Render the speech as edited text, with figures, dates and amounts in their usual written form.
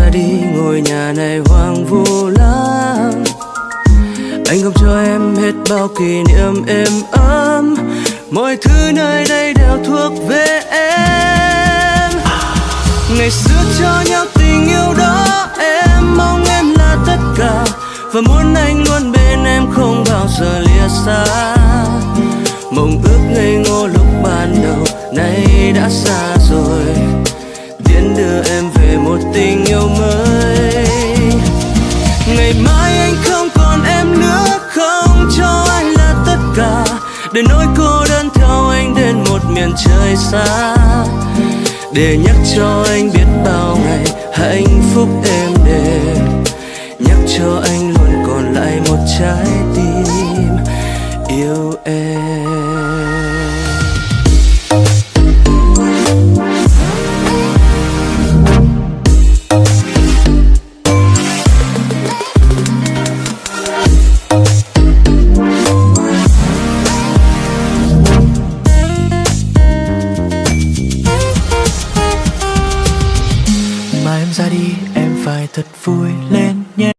ra đi, ngôi nhà này hoang vu lắm. Anh không cho em hết bao kỷ niệm êm ấm, mọi thứ nơi đây đều thuộc về em. Ngày xưa cho nhau tình yêu đó, em mong em là tất cả, và muốn anh luôn bên em không bao giờ lìa xa. Mộng ước ngây ngô lúc ban đầu nay đã xa rồi, tiễn đưa em về một tình yêu mới. Ngày mai anh không còn em nữa, không cho anh là tất cả, để nỗi cô đơn theo anh đến một miền trời xa, để nhắc cho anh biết bao ngày hạnh phúc êm đềm, nhắc cho anh luôn còn lại một trái tim yêu em. Mà em ra đi em phải thật vui lên nhé.